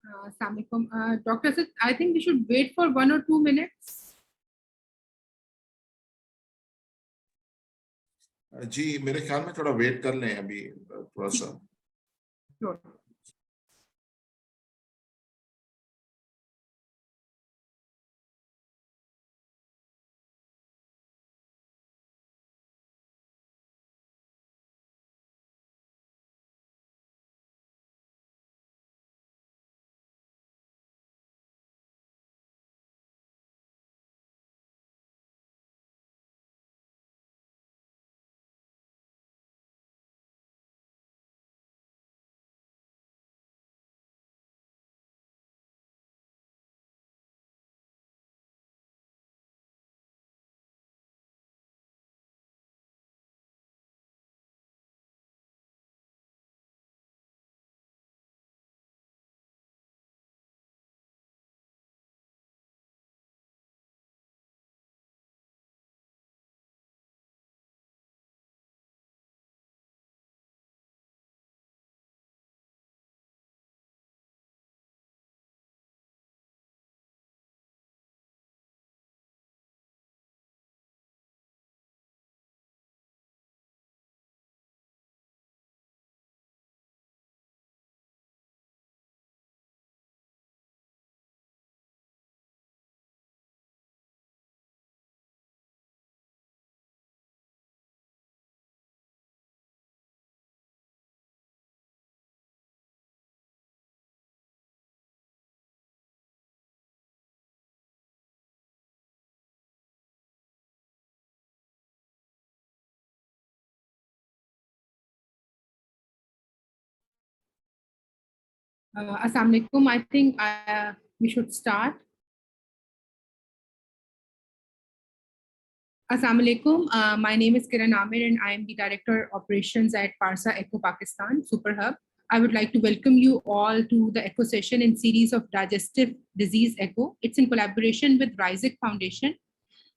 Assalamualaikum. Dr. Asad, I think we should wait for 1 or 2 minutes. जी मेरे ख्याल में थोड़ा वेट कर लें अभी थोड़ा सा Sure. Assalamualaikum. I think we should start. Assalamualaikum. My name is Kiran Amir and I am the Director Operations at Parsa Eco Pakistan Super Hub. I would like to welcome you all to the Echo session in series of digestive disease Echo. It's in collaboration with Rising Foundation,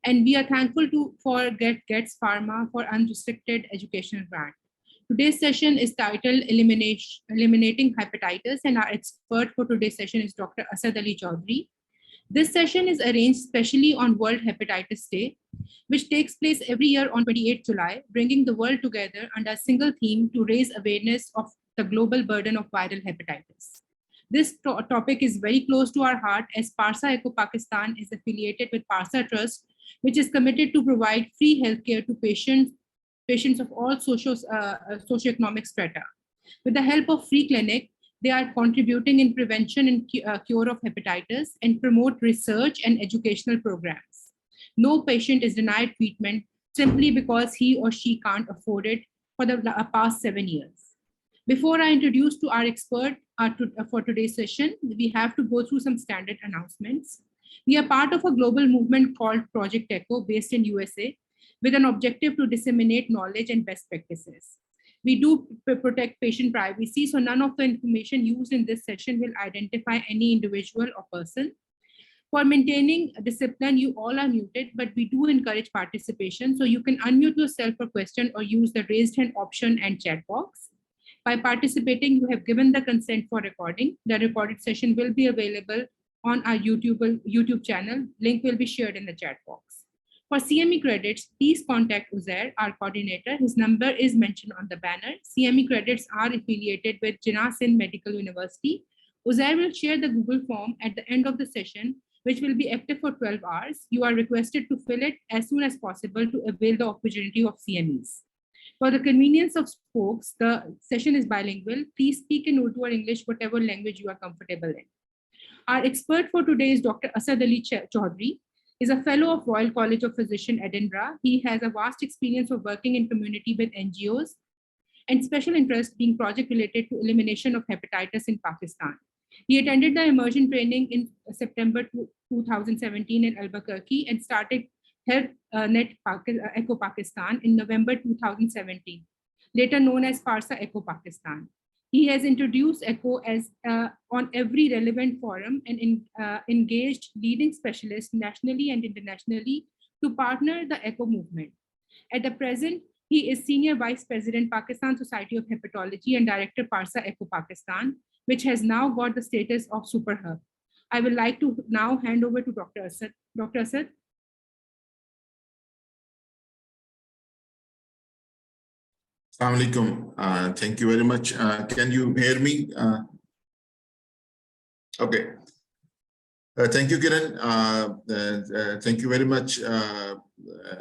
and we are thankful for Gets Pharma for unrestricted educational grant. Today's session is titled Eliminating Hepatitis, and our expert for today's session is Dr. Asad Ali Choudhry. This session is arranged specially on World Hepatitis Day, which takes place every year on 28 July, bringing the world together under a single theme to raise awareness of the global burden of viral hepatitis. This topic is very close to our heart as Parsa Eco Pakistan is affiliated with Parsa Trust, which is committed to provide free healthcare to patients of all socioeconomic strata. With the help of free clinic, they are contributing in prevention and cure of hepatitis and promote research and educational programs. No patient is denied treatment simply because he or she can't afford it for the past 7 years. Before I introduce to our expert for today's session, we have to go through some standard announcements. We are part of a global movement called Project ECHO based in USA with an objective to disseminate knowledge and best practices. We do protect patient privacy, so none of the information used in this session will identify any individual or person. For maintaining discipline, you all are muted, but we do encourage participation. So you can unmute yourself for question or use the raised hand option and chat box. By participating, you have given the consent for recording. The recorded session will be available on our YouTube channel. Link will be shared in the chat box. For CME credits, please contact Uzair, our coordinator. His number is mentioned on the banner. CME credits are affiliated with Jinnah Sindh Medical University. Uzair will share the Google form at the end of the session, which will be active for 12 hours. You are requested to fill it as soon as possible to avail the opportunity of CMEs. For the convenience of folks, the session is bilingual. Please speak in Urdu or English, whatever language you are comfortable in. Our expert for today is Dr. Asad Ali Choudhry. He is a fellow of Royal College of Physicians, Edinburgh. He has a vast experience of working in community with NGOs and special interest being project related to elimination of hepatitis in Pakistan. He attended the immersion training in September 2017 in Albuquerque and started Health Net Eco Pakistan in November 2017, later known as Parsa Eco Pakistan. He has introduced ECHO as on every relevant forum and engaged leading specialists nationally and internationally to partner the ECHO movement. At the present, he He is Senior Vice President, Pakistan Society of Hepatology and Director, Parsa Echo Pakistan, which has now got the status of Super Hub. I would like to now hand over to Dr. Asad. Dr. Asad. Assalamu alaikum. Thank you very much. Can you hear me? Okay. Thank you, Kiran. Thank you very much.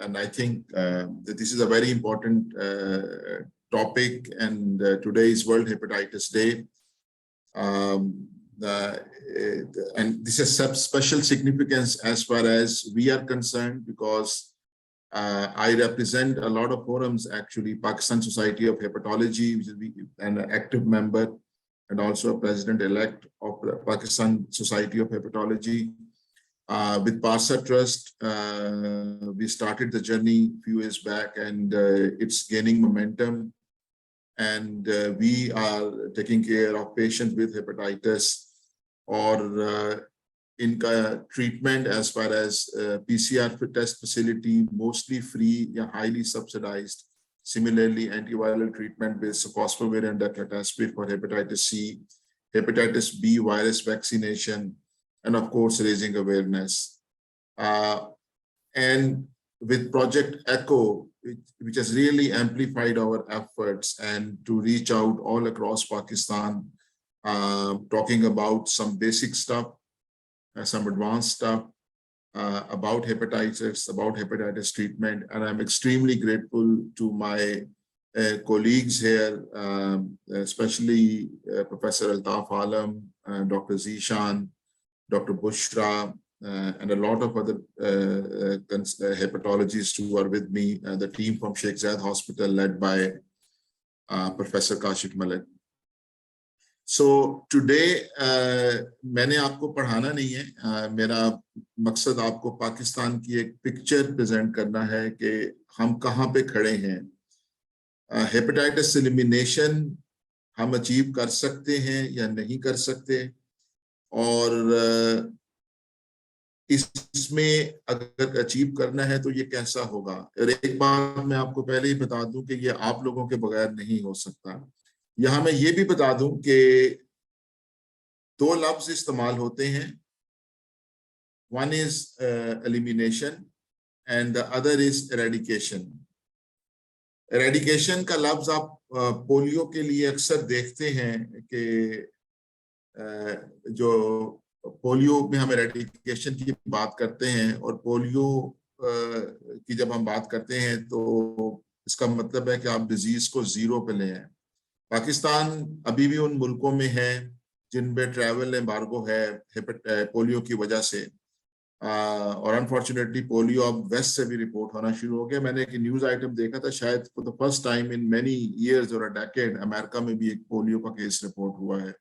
And I think that this is a very important topic, and today is World Hepatitis Day. And this has special significance as far as we are concerned, because I represent a lot of forums, actually, Pakistan Society of Hepatology, which is an active member, and also a president-elect of Pakistan Society of Hepatology. With Parsa Trust, we started the journey a few years back, and it's gaining momentum. And we are taking care of patients with hepatitis or in treatment as far as PCR test facility, mostly free, highly subsidized. Similarly, antiviral treatment with sofosbuvir and daclataspid for hepatitis C, hepatitis B virus vaccination, and of course, raising awareness. And with Project ECHO, which has really amplified our efforts and to reach out all across Pakistan, talking about some basic stuff, some advanced stuff about hepatitis treatment. And I'm extremely grateful to my colleagues here, especially Professor Altaf Alam, Dr. Zishan, Dr. Bushra, and a lot of other hepatologists who are with me, the team from Sheikh Zayed Hospital led by Professor Kashif Malik. So today, मैंने आपको पढ़ाना नहीं है, मेरा मकसद आपको पाकिस्तान की एक पिक्चर प्रेजेंट करना है कि हम कहाँ पे खड़े हैं. हेपेटाइटिस एलिमिनेशन हम अचीव कर सकते हैं या नहीं कर सकते, और इसमें अगर अचीव करना है तो ये कैसा होगा. और एक बात मैं आपको पहले ही बता दूं कि ये आप लोगों के बगैर नहीं हो सकता. यहाँ मैं ये भी बता दूं कि दो लफ्ज इस्तेमाल होते हैं. One is elimination and the other is eradication. Eradication का लफ्ज आप पोलियो के लिए अक्सर देखते हैं कि जो पोलियो में हम एरेडिकेशन की बात करते हैं, और पोलियो की जब हम बात करते हैं तो इसका मतलब है कि आप डिजीज को जीरो पे ले आए. पाकिस्तान अभी भी उन मुल्कों में है जिनमें ट्रैवल एम्बार्गो है पोलियो की वजह से, और अनफॉर्चुनेटली पोलियो अब वेस्ट से भी रिपोर्ट होना शुरू हो गया. मैंने एक न्यूज आइटम देखा था, शायद for the first time in many years और अ डेकेड अमेरिका में भी एक पोलियो का केस रिपोर्ट हुआ है.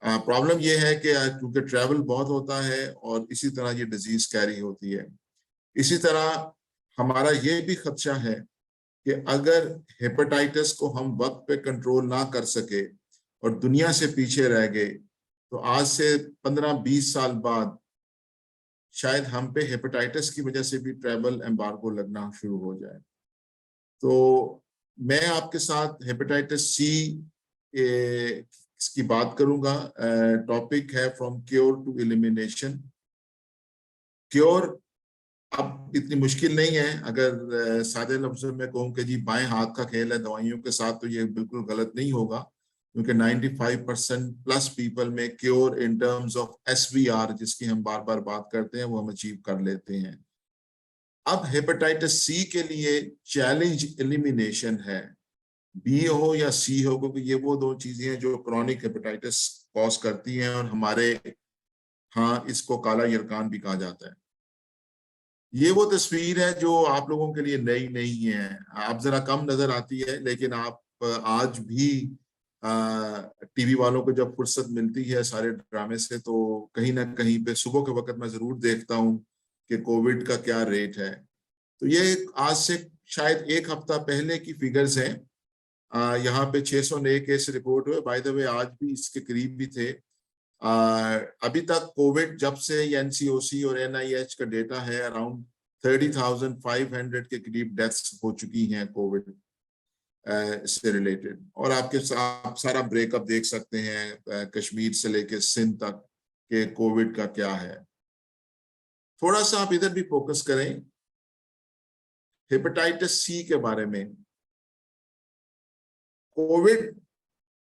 प्रॉब्लम ये है कि क्योंकि ट्रैवल बहुत होता है और इसी तरह ये डिजीज कैरी होती है. इसी तरह हमारा ये भी खदशा है कि अगर हेपेटाइटिस को हम वक्त पे कंट्रोल ना कर सके और दुनिया से पीछे रह गए, तो आज से 15-20 साल बाद शायद हम पे हेपेटाइटिस की वजह से भी ट्रैवल एम्बार्गो लगना शुरू हो जाए. तो मैं आपके साथ हेपेटाइटिस सी की बात करूंगा. टॉपिक है from cure to elimination. Cure अब इतनी मुश्किल नहीं है. अगर सादे लफ्जों में कहूं कि जी बाएं हाथ का खेल है दवाइयों के साथ, तो ये बिल्कुल गलत नहीं होगा, क्योंकि 95% प्लस पीपल में cure in terms of SVR, जिसकी हम बार बार बात करते हैं, वो हम अचीव कर लेते हैं. अब हेपेटाइटिस सी के लिए चैलेंज एलिमिनेशन है, बी हो या सी हो, क्योंकि ये वो दो चीजें हैं जो क्रॉनिक हेपेटाइटिस कॉज करती हैं, और हमारे हाँ इसको काला यरकान भी कहा जाता है. ये वो तस्वीर है जो आप लोगों के लिए नई नहीं है, आप जरा कम नजर आती है, लेकिन आप आज भी टीवी वालों को जब फुर्सत मिलती है सारे ड्रामे से, तो कहीं ना कहीं पे सुबह के वक्त मैं जरूर देखता हूँ कि कोविड का क्या रेट है. तो ये आज से शायद एक हफ्ता पहले की फिगर्स हैं. यहाँ पे 600 नए केस रिपोर्ट हुए. बाय द वे आज भी इसके करीब भी थे. अभी तक कोविड जब से NCOC और NIH का डेटा है, अराउंड 30,500 के करीब डेथ्स हो चुकी हैं कोविड से रिलेटेड। और आप सारा ब्रेकअप देख सकते हैं कश्मीर से लेके सिंध तक के कोविड का क्या है। थोड़ा सा आप इधर भी फोकस करें हेपेटाइटिस सी के बारे में। कोविड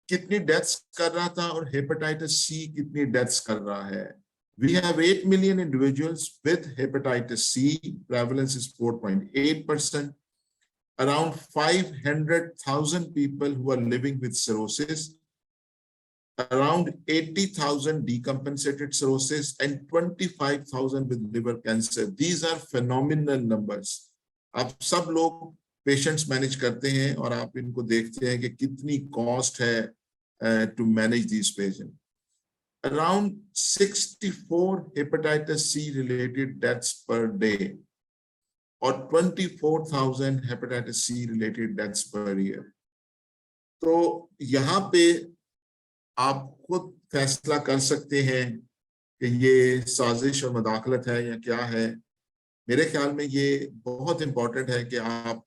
कितनी डेथ्स कर रहा था और हेपेटाइटिस सी कितनी डेथ्स कर रहा है। We have 8 million individuals with hepatitis C. Prevalence is 4.8%. Around 500,000 people who are living with cirrhosis. Around 80,000 decompensated cirrhosis and 25,000 with liver cancer. These are phenomenal numbers. आप सब लोग पेशेंट्स मैनेज करते हैं और आप इनको देखते हैं कि कितनी कॉस्ट है to manage these patient. Around 64 hepatitis C related deaths per day or 24,000 hepatitis C related deaths per year. तो यहाँ पे आप खुद फैसला कर सकते हैं कि ये साजिश और मदाखलत है या क्या है। मेरे ख्याल में ये बहुत इंपॉर्टेंट है कि आप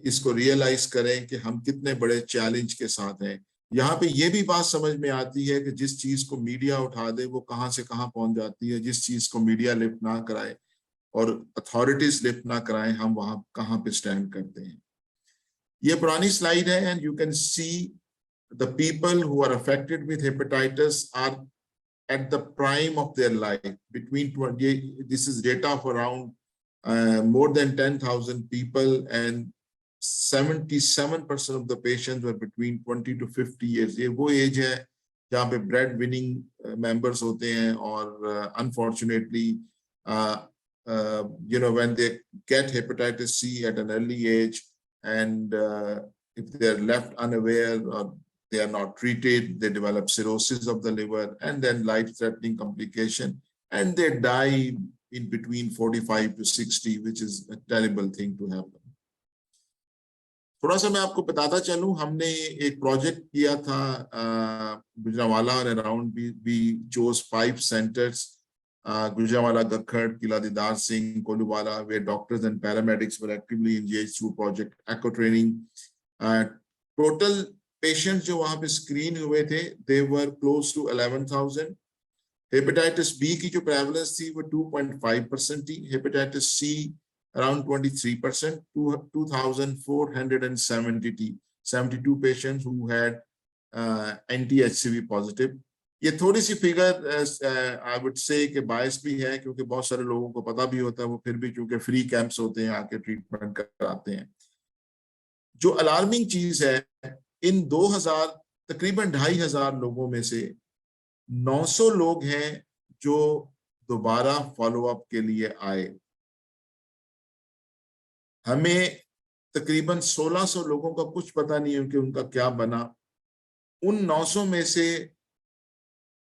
इसको रियलाइज करें कि हम कितने बड़े चैलेंज के साथ हैं। यहाँ पे ये भी बात समझ में आती है कि जिस चीज को मीडिया उठा दे वो कहाँ से कहाँ पहुंच जाती है। जिस चीज को मीडिया लिफ्ट ना कराए और अथॉरिटीज लिफ्ट ना कराएं, हम वहां कहाँ पे स्टैंड करते हैं। ये पुरानी स्लाइड है and you can see the people who are affected with hepatitis are at the prime of their life between 20, this is data for around more than 10,000 people and 77% of the patients were between 20 to 50 years. ये वो as है जहाँ पे bread winning members होते हैं और unfortunately you know when they get hepatitis C at an early age and if they are left unaware or they are not treated, they develop cirrhosis of the liver and then life-threatening complication, and they die in between 45 to 60, which is a terrible thing to happen. थोड़ा सा मैं आपको बताता चलूं, हमने एक project किया था गुजरांवाला और around we chose 5 centers, Gujranwala, Gakhad, Kila Didar Singh, Kolluwala, where doctors and paramedics were actively engaged through project echo training. Total patients जो वहाँ पे screen हुए थे, they were close to 11,000. Hepatitis B की जो prevalence थी वो 2.5% थी. Hepatitis C around 23%, 2,472 patients who had anti-HCV positive. ये थोड़ी सी फिगर आई वुड से कि बायस भी है क्योंकि बहुत सारे लोगों को पता भी होता है, वो फिर भी क्योंकि फ्री कैंप्स होते हैं आके ट्रीटमेंट कराते हैं. जो अलार्मिंग चीज है, इन 2000 तकरीबन 2,500 लोगों में से 900 लोग हैं जो दोबारा फॉलोअप के लिए आए. हमें तकरीबन 1600 लोगों का कुछ पता नहीं है कि उनका क्या बना. उन 900 में से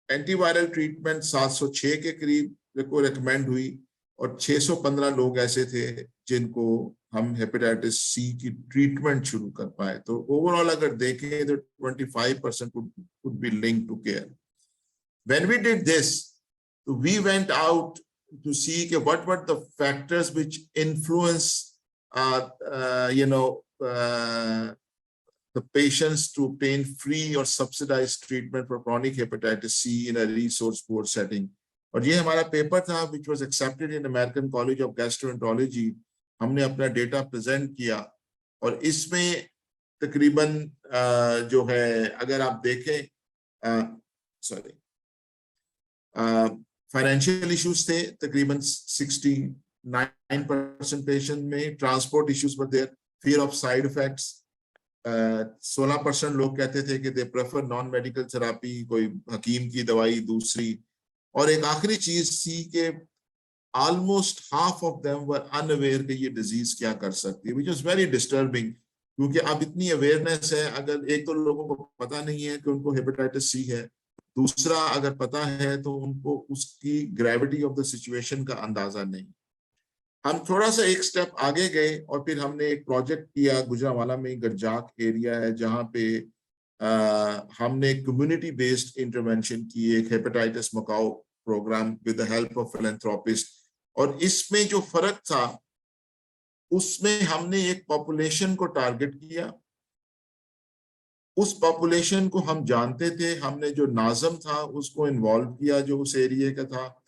एंटीवायरल ट्रीटमेंट 706 के करीब को रेकमेंड हुई और 615 लोग ऐसे थे जिनको हम हेपेटाइटिस सी की ट्रीटमेंट शुरू कर पाए. तो ओवरऑल अगर देखें तो 25% could be linked to care. When we did this, we went out to see what were the factors which influence the patients to obtain free or subsidized treatment for chronic hepatitis C in a resource poor setting. और ये हमारा paper था which was accepted in American College of Gastroenterology. हमने अपना data present किया और इसमें तकरीबन जो है अगर आप देखें फाइनेंशियल इश्यूज थे तकरीबन 69% पेशेंट में. Transport issues were there, fear of side effects 16% लोग कहते थे कि they prefer non medical therapy, कोई हकीम की दवाई दूसरी. और एक आखिरी चीज सी के almost half of them were unaware कि ये डिजीज क्या कर सकती है, व्हिच इज वेरी डिस्टर्बिंग. क्योंकि अब इतनी अवेयरनेस है, अगर एक तो लोगों को पता नहीं है कि उनको हेपेटाइटिस सी है, दूसरा अगर पता है तो उनको उसकी ग्रेविटी ऑफ द सिचुएशन का अंदाजा नहीं. हम थोड़ा सा एक स्टेप आगे गए और फिर हमने एक प्रोजेक्ट किया गुजरांवाला में, गरजाक एरिया है जहाँ पे हमने कम्युनिटी बेस्ड इंटरवेंशन की, एक hepatitis Macau program with the help of philanthropist. और इसमें जो फर्क था, उसमें हमने एक पॉपुलेशन को टारगेट किया। उस पॉपुलेशन को हम जानते थे, हमने जो नाज़म था उसको इन्वॉल्व किया जो उस एरिया का था।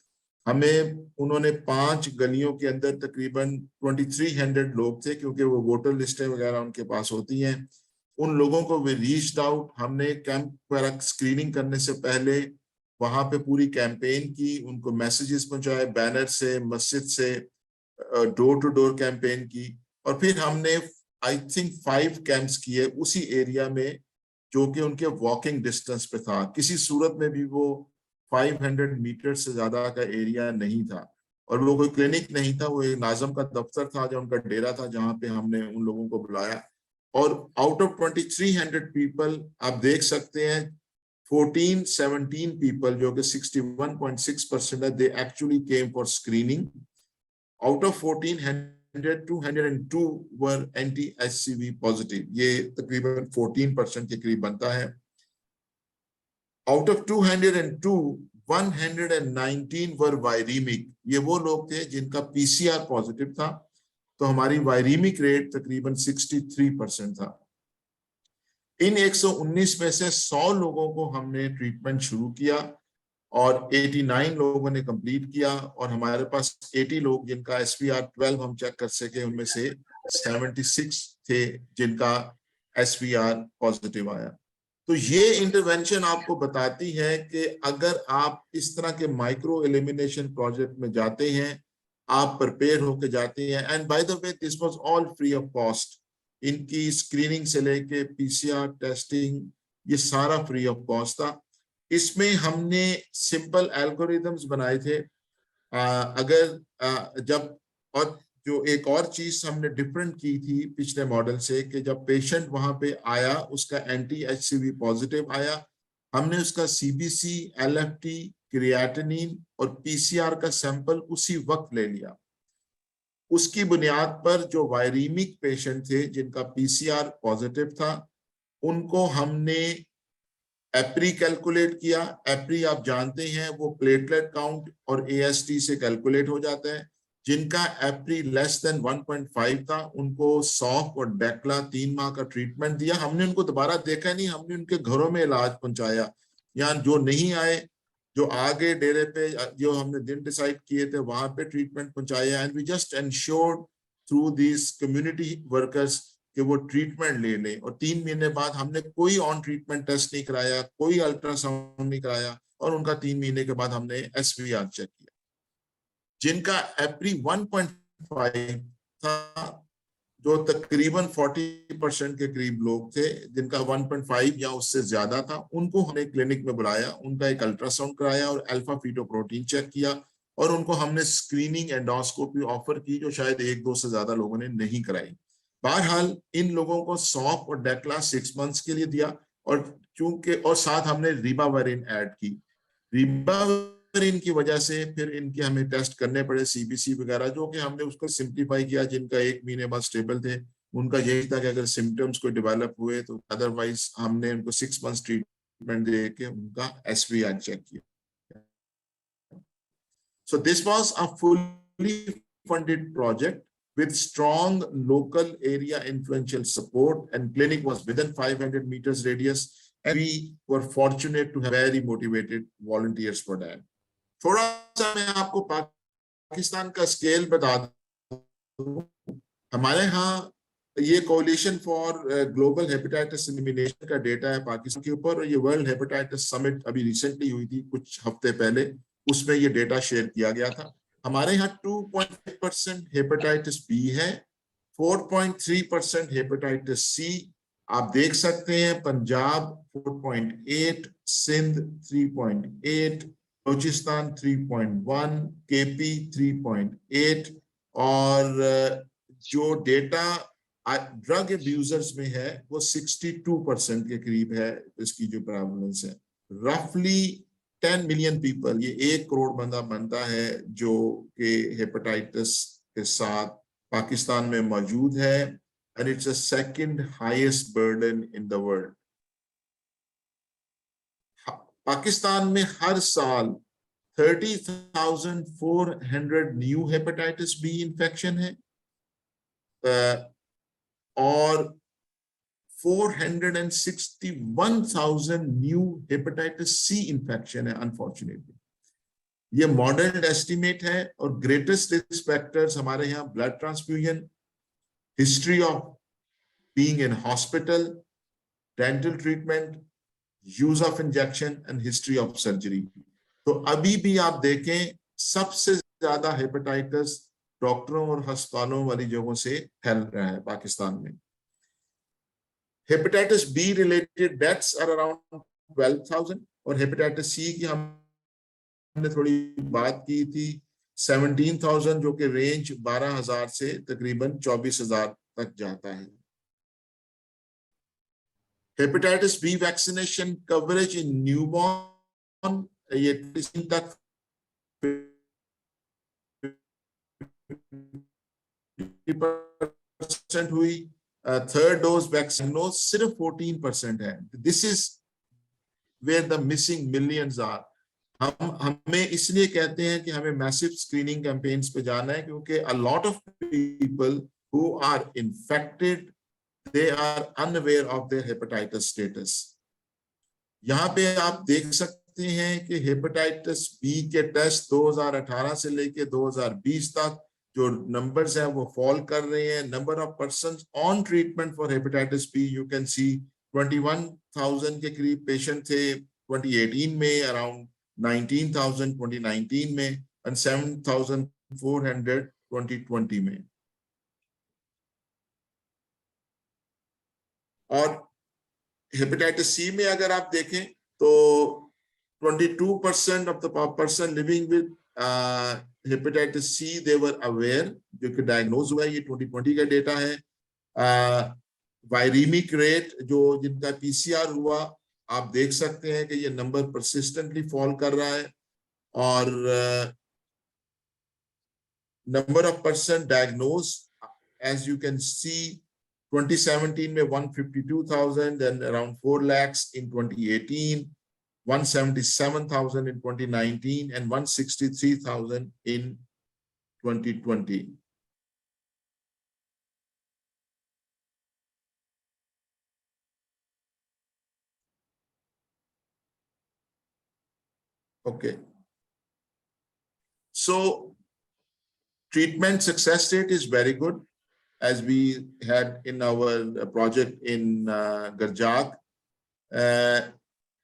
हमें उन्होंने 5 गलियों के अंदर तकरीबन 2300 लोग थे, क्योंकि वो वोटर लिस्टें वगैरह उनके पास होती हैं। उन लोगों को वे रीच्ड आउट। हमने कैंप पर स्क्रीनिंग करने से पहले वहां पे पूरी कैंपेन की, उनको मैसेजेस पहुंचाए बैनर से, मस्जिद से, डोर टू डोर कैंपेन की। और फिर हमने आई थिंक 5 कैंप्स किए उसी एरिया में जो कि उनके वॉकिंग डिस्टेंस पे था। किसी सूरत में भी वो 500 मीटर से ज्यादा का एरिया नहीं था, और वो कोई क्लिनिक नहीं था, वो एक नाज़म का दफ्तर था जो उनका डेरा था, जहां पे हमने उन लोगों को बुलाया। और आउट ऑफ 2300 पीपल आप देख सकते हैं 1417 पीपल, जो कि 61.6% है, they actually came for screening. Out of 1400, 202 were anti-HCV positive. ये तकरीबन 14% के करीब बनता है। आउट ऑफ 202, 119 वर वायरीमिक। ये वो लोग थे जिनका PCR पॉजिटिव था, तो हमारी वायरीमिक रेट तकरीबन 63% था। इन 119 में से 100 लोगों को हमने ट्रीटमेंट शुरू किया और 89 लोगों ने कंप्लीट किया, और हमारे पास 80 लोग जिनका SVR12 हम चेक कर सके, उनमें से 76 थे जिनका SVR पॉजिटिव आया। तो ये इंटरवेंशन आपको बताती है कि अगर आप इस तरह के माइक्रो एलिमिनेशन प्रोजेक्ट में जाते हैं, आप प्रिपेयर होकर जाते हैं। And by the way this was all free of cost. इनकी स्क्रीनिंग से लेके PCR टेस्टिंग, ये सारा फ्री ऑफ कॉस्ट था। इसमें हमने सिंपल एल्गोरिदम्स बनाए थे। जब, और जो एक और चीज हमने डिफरेंट की थी पिछले मॉडल से, कि जब पेशेंट वहां पे आया, उसका anti-HCV पॉजिटिव आया, हमने उसका CBC, LFT, क्रिएटिनिन और PCR का सैंपल उसी वक्त ले लिया। उसकी बुनियाद पर जो वायरीमिक पेशेंट थे जिनका PCR पॉजिटिव था, उनको हमने एप्री कैलकुलेट किया। एप्री आप जानते हैं वो प्लेटलेट काउंट और AST से कैलकुलेट हो जाता है। जिनका एप्री लेस देन 1.5 था, उनको सॉफ और डेक्ला 3 माह का ट्रीटमेंट दिया। हमने उनको दोबारा देखा नहीं, हमने उनके घरों में इलाज पहुंचाया। या जो नहीं आए, जो आगे डेरे पे जो हमने दिन डिसाइड किए थे, वहां पे ट्रीटमेंट पहुंचाया। And we just ensured through this community workers कि वो ट्रीटमेंट ले लें। और 3 महीने बाद हमने कोई ऑन ट्रीटमेंट टेस्ट नहीं कराया, कोई अल्ट्रासाउंड नहीं कराया, और उनका 3 महीने के बाद हमने SVR चेक किया। जिनका एप्री 1.5 था, जो तकरीबन 40% के करीब लोग थे जिनका 1.5 या उससे ज्यादा था, उनको हमने क्लिनिक में बुलाया, उनका एक अल्ट्रासाउंड कराया और अल्फा फीटोप्रोटीन चेक किया, और उनको हमने स्क्रीनिंग एंडोस्कोपी ऑफर की, जो शायद 1-2 से ज्यादा लोगों ने नहीं कराई। बहरहाल इन लोगों को सॉफ और डेक्ला 6 मंथ्स के लिए दिया, और चूंकि और साथ हमने रिबाविरिन ऐड की। रिबाविरिन की वजह से फिर इनके हमें टेस्ट करने पड़े, CBC वगैरह, जो कि हमने उसको सिंप्लीफाई किया। जिनका 1 महीने बाद स्टेबल थे, उनका यही था कि अगर सिम्टम्स को डेवलप हुए तो, अदरवाइज हमने उनको 6 मंथ्स ट्रीटमेंट दे के उनका SVR चेक किया। So this was a fully funded project with strong local area influential support, and clinic was within 500 meters radius, and we were fortunate to have very motivated volunteers for that. थोड़ा सा मैं आपको पाकिस्तान का scale बता दूं। हमारे यहाँ ये coalition for global hepatitis elimination का डेटा है पाकिस्तान के ऊपर, और ये वर्ल्ड हेपेटाइटिस समिट अभी रिसेंटली हुई थी कुछ हफ्ते पहले, उसमें ये डेटा शेयर किया गया था। हमारे यहाँ 2.5% हेपेटाइटिस बी है, 4.3% हेपेटाइटिस सी। आप देख सकते हैं पंजाब 4.8, सिंध 3.8, बलूचिस्तान 3.1, KP 3.8, और जो डेटा ड्रग अब्यूजर्स में है वो 62% के करीब है इसकी जो प्रेवलेंस है। रफली 10 मिलियन पीपल, ये 1 करोड़ बंदा बनता है जो कि हेपेटाइटिस के साथ पाकिस्तान में मौजूद है, and it's a second highest burden in the world. Pakistan में हर साल 30,400 न्यू हेपेटाइटिस बी इन्फेक्शन है और 461,000 न्यू हेपेटाइटिस सी इन्फेक्शन है अनफॉर्चुनेटली। ये मॉडर्न एस्टिमेट है और ग्रेटेस्ट रिस्क फैक्टर्स हमारे यहाँ blood transfusion, history of being in hospital, dental treatment, use of injection and history of surgery. तो अभी भी आप देखें सबसे ज्यादा हेपेटाइटिस डॉक्टरों और अस्पतालों वाली जगहों से फैल रहा है पाकिस्तान में। Hepatitis B related deaths are around 12,000 और हेपेटाइटिस सी की हमने थोड़ी बात की थी 17,000 जो कि रेंज 12,000 से तकरीबन 24,000 तक जाता है। Hepatitis B vaccination coverage in newborn ये 3 तक % हुई। थर्ड डोज वैक्सीन सिर्फ 14% है। This is where the missing millions are. हमें इसलिए कहते हैं कि हमें मैसिव स्क्रीनिंग कैंपेन्स पे जाना है क्योंकि a lot of people who are infected they are unaware of their hepatitis status। यहाँ पे आप देख सकते हैं कि हेपेटाइटिस बी के टेस्ट 2018 से लेके 2020 तक जो नंबर्स हैं वो फॉल कर रहे हैं। Number of persons on treatment for hepatitis B you can see 21,000 के करीब पेशेंट थे 2018 में, अराउंड 19,000 2019 में एंड 7,400 2020 में। और हेपेटाइटिस सी में अगर आप देखें तो 22% of the person living with hepatitis C they were aware, जो कि डायग्नोज हुआ है। ये 2020 का डेटा है। वायरीमिक रेट जो जिनका पीसीआर हुआ आप देख सकते हैं कि ये नंबर परसिस्टेंटली फॉल कर रहा है। और number of person diagnose as you can see 2017 में 152,000 and around 4 lakhs in 2018, 177,000 in 2019 and 163,000 in 2020. Okay. So treatment success rate is very good, as we had in our project in Garjak.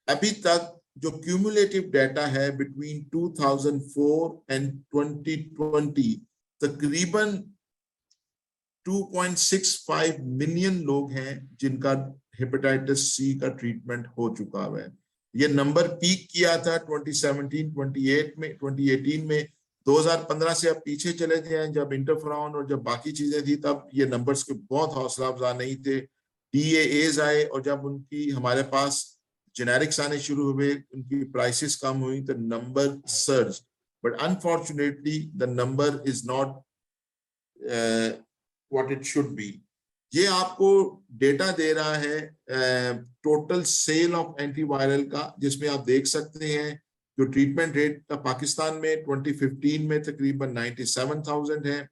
अभी तक जो cumulative data है between 2004 and 2020 तकरीबन 2.65 million लोग हैं जिनका hepatitis C का ट्रीटमेंट हो चुका है। ये नंबर पीक किया था 2018 में। 2015 से अब पीछे चले गए जब इंटरफेरॉन और जब बाकी चीजें थी तब ये नंबर्स के बहुत हौसला अफजा नहीं थे। DAAs आए और जब उनकी हमारे पास जेनेरिक्स आने शुरू हुए, उनकी प्राइसेस कम हुई तो number surge, but unfortunately the number is not what it should be. ये आपको डेटा दे रहा है टोटल सेल ऑफ एंटीवायरल का, जिसमें आप देख सकते हैं जो ट्रीटमेंट रेट का पाकिस्तान में 2015 में तकरीबन 97,000 है,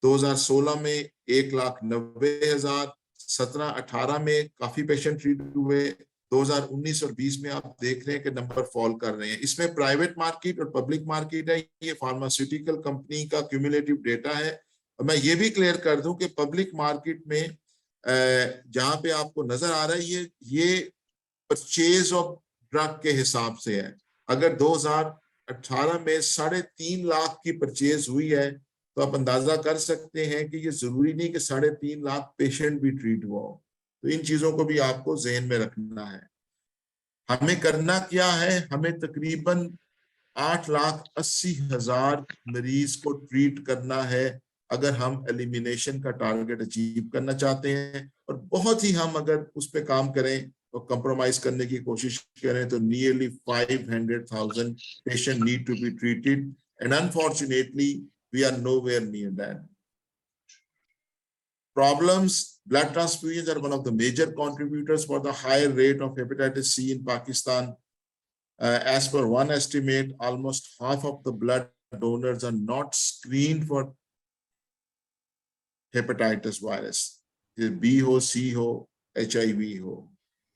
2016 में 1,90,000, 17-18 में काफी पेशेंट ट्रीट हुए, 2019 और 20 में आप देख रहे हैं कि नंबर फॉल कर रहे हैं। इसमें प्राइवेट मार्केट और पब्लिक मार्केट है। ये फार्मास्यूटिकल कंपनी का क्यूमुलेटिव डेटा है। और मैं ये भी क्लियर कर दूं कि पब्लिक मार्केट में जहां पे आपको नजर आ रहा है ये परचेज ऑफ ड्रग के हिसाब से है। अगर 2018 में 3.5 लाख की परचेज हुई है तो आप अंदाजा कर सकते हैं कि ये जरूरी नहीं कि 3.5 लाख पेशेंट भी ट्रीट हुआ हो। तो इन चीजों को भी आपको ज़हन में रखना है। हमें करना क्या है, हमें तकरीबन 8,80,000 मरीज को ट्रीट करना है अगर हम एलिमिनेशन का टारगेट अचीव करना चाहते हैं। और बहुत ही हम अगर उस पर काम करें और कंप्रोमाइज करने की कोशिश करें तो nearly 500,000 patient need to be treated and unfortunately we are nowhere near that. Problems, blood transfusions are one of the major contributors for the higher rate of hepatitis C in Pakistan. As per one estimate, almost half of the blood donors are not screened for hepatitis virus. B ho, C ho, HIV ho.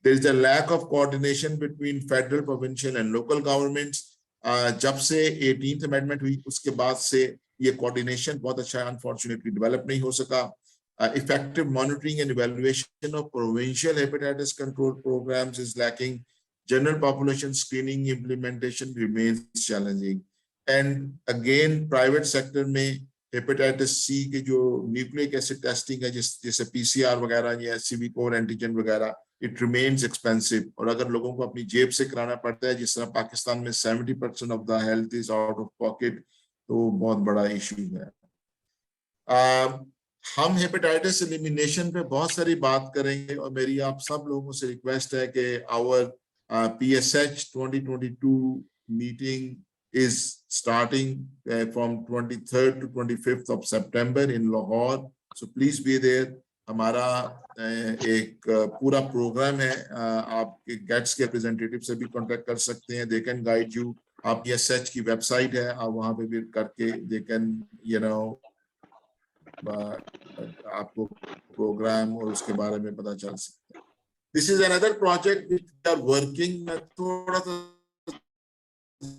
There is a lack of coordination between federal, provincial and local governments. जब से 18th amendment हुई उसके बाद से ये coordination बहुत अच्छा unfortunately develop नहीं हो सका. Effective monitoring and evaluation of provincial hepatitis control programs is lacking. General population screening implementation remains challenging. And again, private sector में हेपेटाइटिस सी के जो न्यूक्लिक एसिड टेस्टिंग है जैसे पीसीआर वगैरह या सीवी कोर एंटीजन वगैरह, इट रिमेन्स एक्सपेंसिव. और अगर लोगों को अपनी जेब से कराना पड़ता है, जिस तरह पाकिस्तान में 70% of the health is out of pocket, तो बहुत बड़ा इशू है. हम हेपेटाइटिस एलिमिनेशन पे बहुत सारी बात करेंगे और मेरी आप सब लोगों से रिक्वेस्ट है कि our PSH 2022 meeting is starting from 23rd to 25th of September in Lahore. So please be there. हमारा एक पूरा प्रोग्राम है. आप गेट्स के रिप्रेजेंटेटिव से भी कांटेक्ट कर सकते हैं. They can guide you. आप PSH की वेबसाइट है, आप वहां पे भी करके they can आपको प्रोग्राम और उसके बारे में पता चल सकता है. This is another project which we are working. मैं थोड़ा सा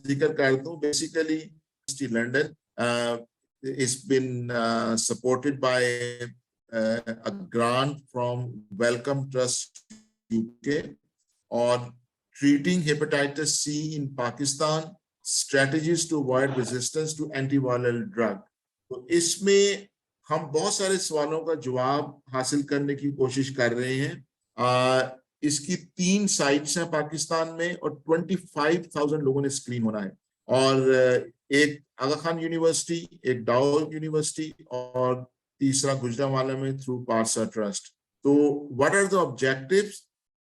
जिक्र कर दूं. Basically, University London it's been supported by a grant from Wellcome Trust UK on treating hepatitis C in Pakistan, strategies to avoid resistance to antiviral drug. तो इसमें हम बहुत सारे सवालों का जवाब हासिल करने की कोशिश कर रहे हैं. इसकी 3 साइट्स हैं पाकिस्तान में और 25,000 लोगों ने स्क्रीन होना है. और एक आगा खान यूनिवर्सिटी, एक डाउ यूनिवर्सिटी और तीसरा गुजरांवाला में थ्रू पारसा ट्रस्ट. तो what are the objectives?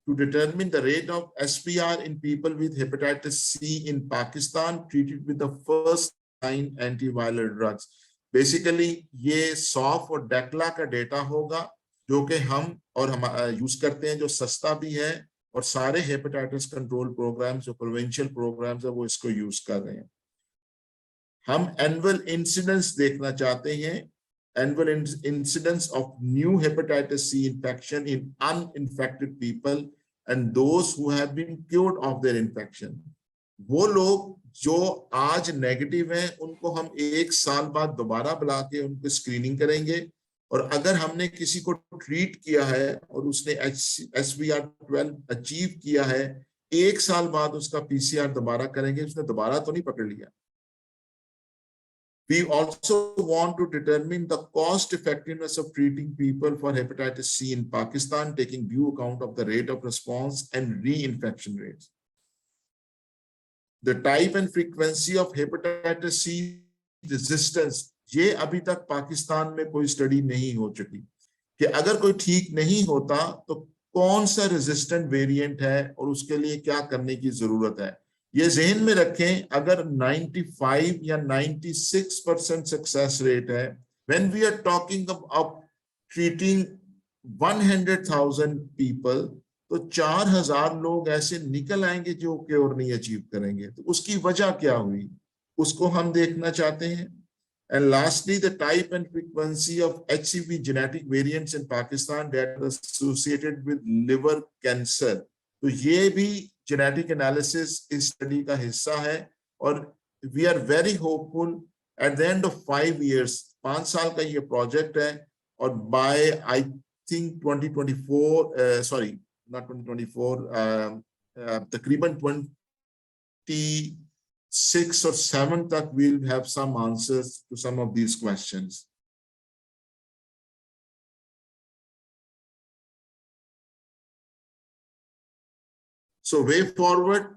To determine the rate of SPR in people with hepatitis C in Pakistan treated with the first line antiviral drugs. Basically ये सॉफ और डेक्ला का डेटा होगा जो कि हम यूज करते हैं, जो सस्ता भी है, और सारे हेपेटाइटिस कंट्रोल प्रोग्राम्स जो प्रोविंशियल प्रोग्राम्स है वो इसको यूज कर रहे हैं. हम एनुअल इंसिडेंस देखना चाहते हैं. Annual incidence of new hepatitis C infection in uninfected people and those who have been cured of their infection. वो लोग जो आज नेगेटिव हैं उनको हम 1 साल बाद दोबारा बुला के उनको स्क्रीनिंग करेंगे. और अगर हमने किसी को ट्रीट किया है और उसने SVR12 अचीव किया है, 1 साल बाद उसका PCR दोबारा करेंगे, उसने दोबारा तो नहीं पकड़ लिया. We also want to determine the cost effectiveness of treating people for hepatitis C in Pakistan, taking due account of the rate of response and reinfection rates. The type and frequency of hepatitis C resistance, ये अभी तक पाकिस्तान में कोई study नहीं हो चुकी कि अगर कोई ठीक नहीं होता तो कौन सा रेजिस्टेंट वेरिएंट है और उसके लिए क्या करने की जरूरत है. ये ज़हन में रखें, अगर 95 या 96% सक्सेस रेट है, when we are talking about treating 100,000 people, तो 4,000 लोग ऐसे निकल आएंगे जो क्योर नहीं अचीव करेंगे. तो उसकी वजह क्या हुई, उसको हम देखना चाहते हैं. And lastly, the type and frequency of HCV genetic variants in Pakistan that are associated with liver cancer. तो ये भी genetic analysis इस study का हिस्सा है और we are very hopeful at the end of 5 years, 5 साल का ये project है और by I think 2024, sorry, not 2024, तकरीबन 26 or 7 tak we'll have some answers to some of these questions. So way forward,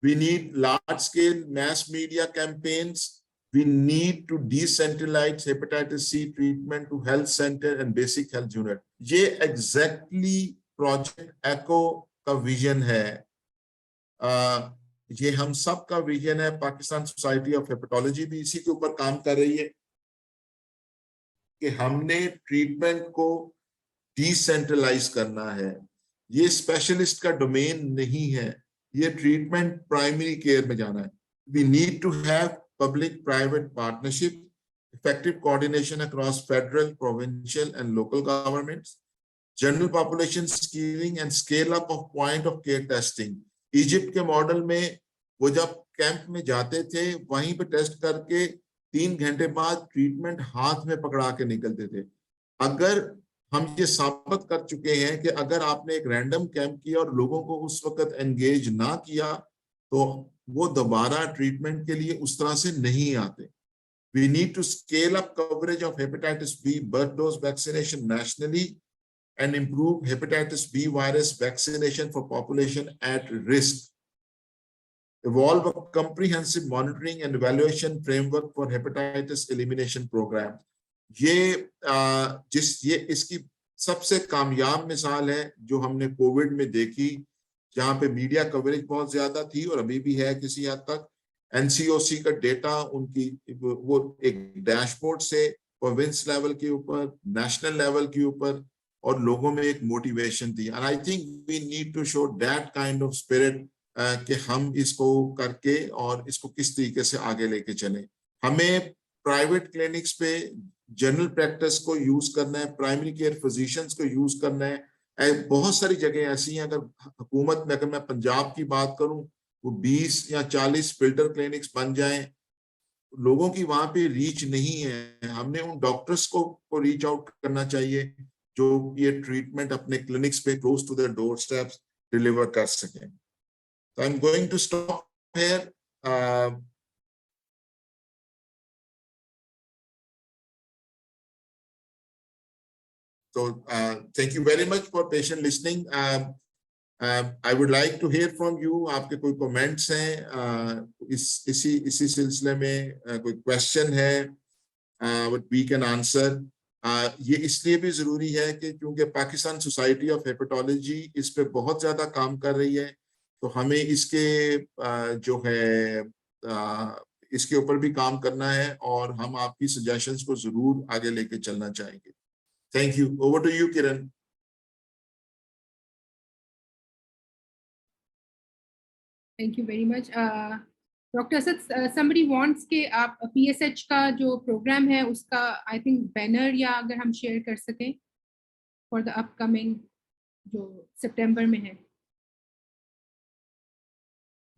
we need large scale mass media campaigns. We need to decentralize hepatitis C treatment to health center and basic health unit. ये exactly project ECHO का vision है. ये हम सब का vision है. Pakistan society of hepatology भी इसी के ऊपर काम कर रही है कि हमने ट्रीटमेंट को डिसेंट्रलाइज करना है. ये स्पेशलिस्ट का डोमेन नहीं है. ये ट्रीटमेंट प्राइमरी केयर में जाना है. We need to have public-private partnership, effective coordination across federal, provincial, and local governments, general population screening and scale up of point of care testing. Egypt के model में वो जब कैंप में जाते थे वहीं पे टेस्ट करके 3 घंटे बाद ट्रीटमेंट हाथ में पकड़ा के निकलते थे. अगर हम ये साबित कर चुके हैं कि अगर आपने एक रैंडम कैंप किया और लोगों को उस वक्त एंगेज ना किया तो वो दोबारा ट्रीटमेंट के लिए उस तरह से नहीं आते. We need to scale up coverage of hepatitis B birth dose vaccination nationally and improve hepatitis B virus vaccination for population at risk. Evolve a comprehensive monitoring and evaluation framework for hepatitis elimination program. ये इसकी सबसे कामयाब मिसाल है जो हमने Covid में देखी, जहां पे मीडिया कवरेज बहुत ज्यादा थी और अभी भी है किसी हद तक. एनसीओसी का डेटा उनकी वो एक डैशबोर्ड से प्रोविंस लेवल के ऊपर, नेशनल लेवल के ऊपर, और लोगों में एक मोटिवेशन थी. And I think we need to show that kind of spirit कि हम इसको करके और इसको किस तरीके से आगे लेके चलें. हमें प्राइवेट क्लिनिक्स पे जनरल प्रैक्टिस को यूज करना है, प्राइमरी केयर फिजिशियंस को यूज करना है. बहुत सारी जगह ऐसी हैं, अगर हुकूमत में, अगर मैं पंजाब की बात करूं, वो 20 या 40 फिल्टर क्लिनिक्स बन जाएं. लोगों की वहां पे रीच नहीं है. हमने उन डॉक्टर्स को रीच आउट करना चाहिए जो ये ट्रीटमेंट अपने क्लिनिक्स पे close to the door steps deliver कर सकें. So I'm going to stop here. Thank you very much for patient listening. I would like to hear from you. आपके कोई comments हैं इसी सिलसिले में, कोई question है what we can answer. ये इसलिए भी जरूरी है कि क्योंकि पाकिस्तान सोसाइटी ऑफ हेपेटोलॉजी इस पे बहुत ज्यादा काम कर रही है, तो हमें इसके जो है इसके ऊपर भी काम करना है और हम आपकी सजेशंस को जरूर आगे लेके चलना चाहेंगे. Thank you. Over to you Kiran. Thank you very much doctor Asad. somebody wants के आप PSH का जो प्रोग्राम है उसका आई थिंक बैनर या अगर हम शेयर कर सकें फॉर द अपकमिंग जो सितंबर में है.